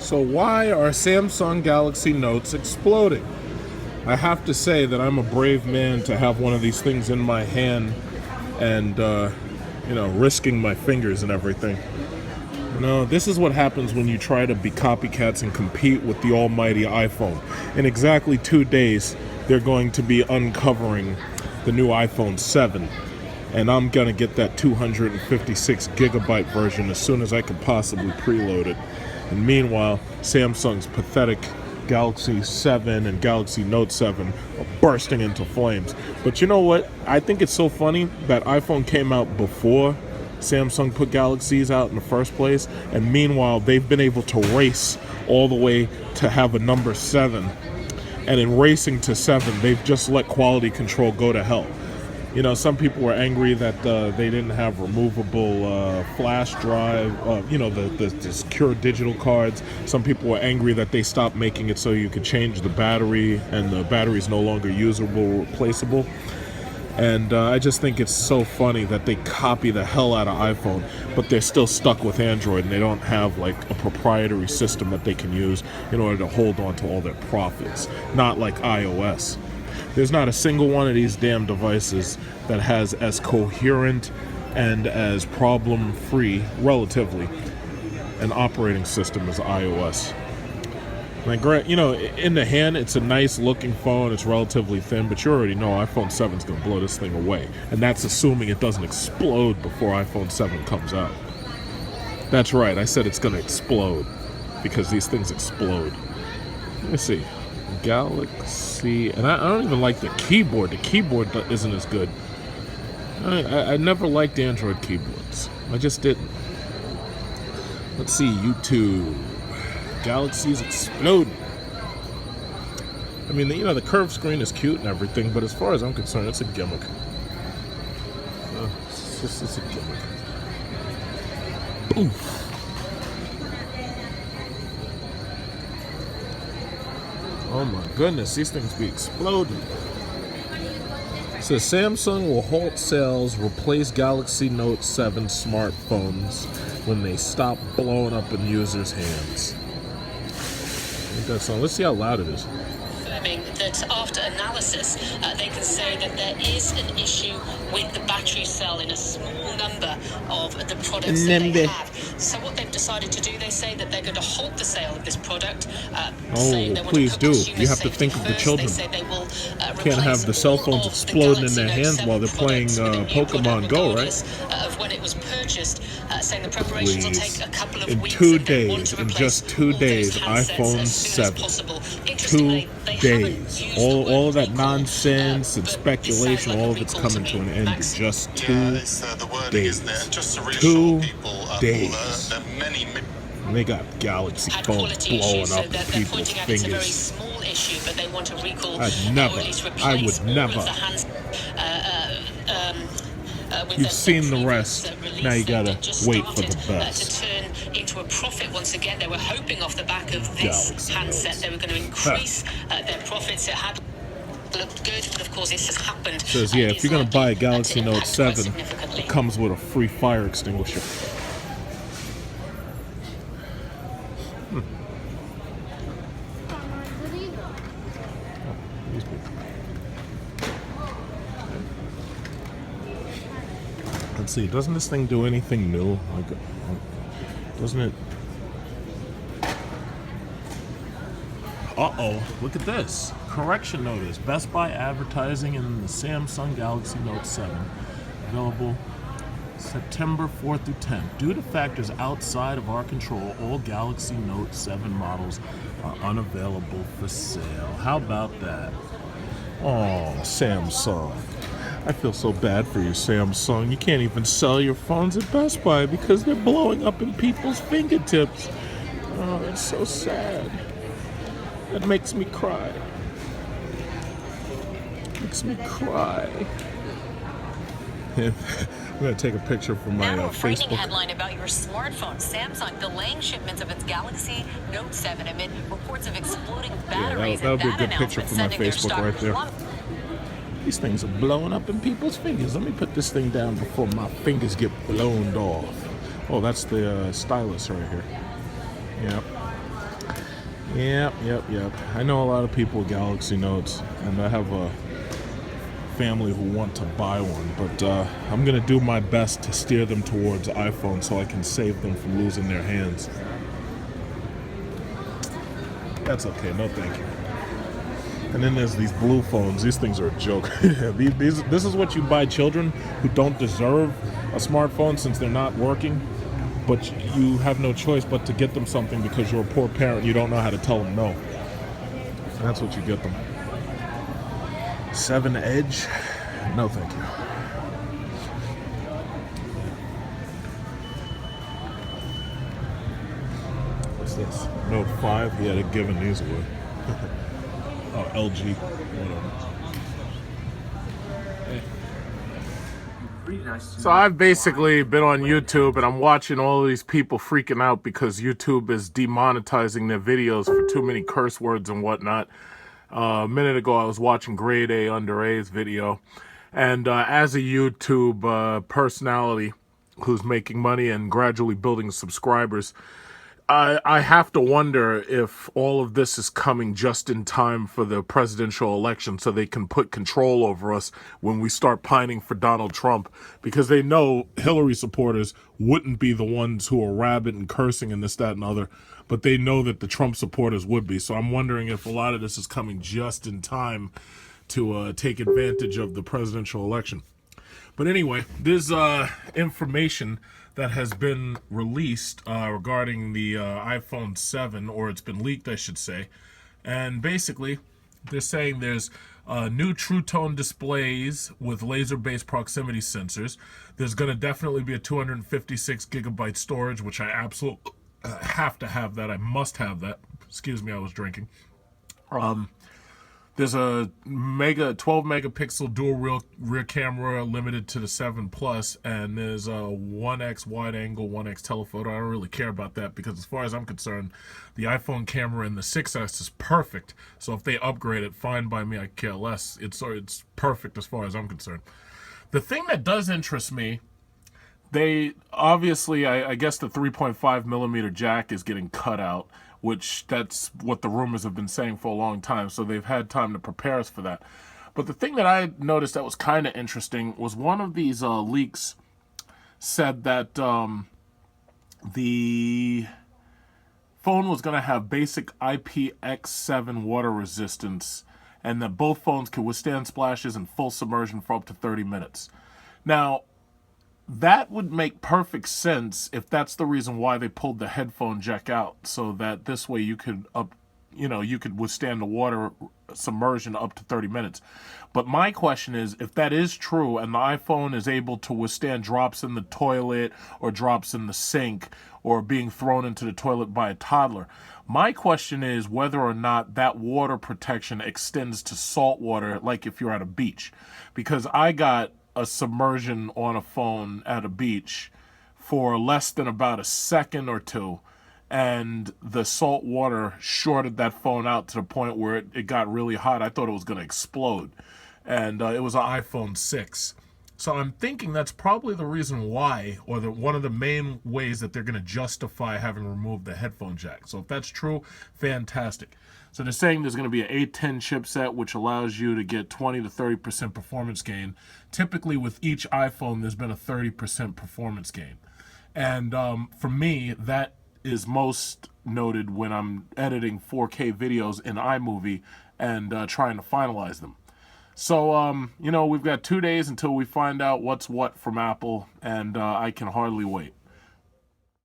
So why are Samsung Galaxy Notes exploding? I have to say that I'm a brave man to have one of these things in my hand and, risking my fingers and everything. This is what happens when you try to be copycats and compete with the almighty iPhone. In exactly 2 days, they're going to be uncovering the new iPhone 7. And I'm going to get that 256 gigabyte version as soon as I can possibly preload it. And meanwhile, Samsung's pathetic Galaxy 7 and Galaxy Note 7 are bursting into flames. But you know what? I think it's so funny that iPhone came out before Samsung put Galaxies out in the first place. And meanwhile, they've been able to race all the way to have a number 7. And in racing to 7, they've just let quality control go to hell. Some people were angry that they didn't have removable flash drive, the secure digital cards. Some people were angry that they stopped making it so you could change the battery and the battery is no longer usable, replaceable. And I just think it's so funny that they copy the hell out of iPhone, but they're still stuck with Android and they don't have like a proprietary system that they can use in order to hold on to all their profits. Not like iOS. There's not a single one of these damn devices that has as coherent and as problem-free, relatively, an operating system as iOS. In the hand, it's a nice-looking phone. It's relatively thin, but you already know iPhone 7 is going to blow this thing away. And that's assuming it doesn't explode before iPhone 7 comes out. That's right, I said it's going to explode because these things explode. Let me see. Galaxy, and I don't even like the keyboard. The keyboard isn't as good. I never liked Android keyboards. I just didn't. Let's see, YouTube. Galaxy's exploding. I mean, the curved screen is cute and everything, but as far as I'm concerned, it's a gimmick. It's a gimmick. Oof. Oh my goodness, these things be exploding. So Samsung will halt sales, replace Galaxy Note 7 smartphones when they stop blowing up in users' hands. I think that's all. Let's see how loud it is. That after analysis, they can say that there is an issue with the battery cell in a small number of the products that they have. So what they've decided to do, they say that they're going to halt the sale of this product. Please do. You have to think of the children. They say they will can't have the cell phones exploding in their hands while they're playing Pokemon Go, right? Of when it was purchased, saying the preparations will take a couple of weeks. In 2 days, in just 2 days, iPhone 7. 2 days. All of that nonsense and speculation, all of it's coming to an end in just 2 days. 2 days. And they got Galaxy phones blowing up in people's fingers. I would never. You've seen the rest. Now you gotta wait for the best. To turn into a profit once again. They were hoping off the back of this handset they were going to increase their profits. It had looked good, but of course this has happened. It says, if you're going to buy a Galaxy Note 7, it comes with a free fire extinguisher. Let's see, doesn't this thing do anything new? Doesn't it? Uh-oh, look at this. Correction notice. Best Buy advertising in the Samsung Galaxy Note 7. Available September 4th through 10th. Due to factors outside of our control, all Galaxy Note 7 models are unavailable for sale. How about that? Oh, Samsung. I feel so bad for you, Samsung. You can't even sell your phones at Best Buy because they're blowing up in people's fingertips. Oh, that's so sad. That makes me cry. Makes me cry. I'm going to take a picture from my now, a frightening Facebook. headline about your smartphone. Samsung delaying shipments of its Galaxy Note 7 amid reports of exploding batteries. That'll be a good picture for my Facebook right there. These things are blowing up in people's fingers. Let me put this thing down before my fingers get blown off. Oh, that's the stylus right here. Yep. Yep. I know a lot of people with Galaxy Notes, and I have a family who want to buy one, but I'm gonna do my best to steer them towards iPhone so I can save them from losing their hands. That's okay, no thank you. And then there's these blue phones. These things are a joke. This is what you buy children who don't deserve a smartphone since they're not working, but you have no choice but to get them something because you're a poor parent. You don't know how to tell them no. And that's what you get them. 7 Edge? No, thank you. What's this? Note 5? Yeah, they're giving these away. Oh, LG. Whatever. So I've basically been on YouTube and I'm watching all of these people freaking out because YouTube is demonetizing their videos for too many curse words and whatnot. A minute ago I was watching Grade A Under A's video, and as a YouTube personality who's making money and gradually building subscribers, I have to wonder if all of this is coming just in time for the presidential election so they can put control over us when we start pining for Donald Trump, because they know Hillary supporters wouldn't be the ones who are rabid and cursing and this, that, and other, but they know that the Trump supporters would be. So I'm wondering if a lot of this is coming just in time to take advantage of the presidential election. But anyway, there's information that has been released regarding the iPhone 7, or it's been leaked, I should say. And basically, they're saying there's new True Tone displays with laser-based proximity sensors. There's going to definitely be a 256 gigabyte storage, which I absolutely have to have that. I must have that. Excuse me, I was drinking. There's a 12 megapixel dual rear camera limited to the 7 Plus, and there's a 1x wide angle, 1x telephoto. I don't really care about that because as far as I'm concerned, the iPhone camera in the 6S is perfect. So if they upgrade it, fine by me, I care less. It's perfect as far as I'm concerned. The thing that does interest me, they obviously, I guess the 3.5 millimeter jack is getting cut out, which that's what the rumors have been saying for a long time, so they've had time to prepare us for that. But the thing that I noticed that was kind of interesting was one of these leaks said that the phone was going to have basic IPX7 water resistance, and that both phones could withstand splashes and full submersion for up to 30 minutes. Now, that would make perfect sense if that's the reason why they pulled the headphone jack out, so that this way you could you could withstand the water submersion up to 30 minutes. But my question is, if that is true and the iPhone is able to withstand drops in the toilet or drops in the sink or being thrown into the toilet by a toddler, my question is whether or not that water protection extends to salt water, like if you're at a beach. Because I got a submersion on a phone at a beach for less than about a second or two, and the salt water shorted that phone out to the point where it got really hot. I thought it was going to explode, and it was an iPhone 6. So I'm thinking that's probably the reason why, or one of the main ways that they're going to justify having removed the headphone jack. So if that's true, fantastic. So they're saying there's going to be an A10 chipset, which allows you to get 20 to 30% performance gain. Typically with each iPhone, there's been a 30% performance gain. And for me, that is most noted when I'm editing 4K videos in iMovie and trying to finalize them. So, we've got 2 days until we find out what's what from Apple, and I can hardly wait.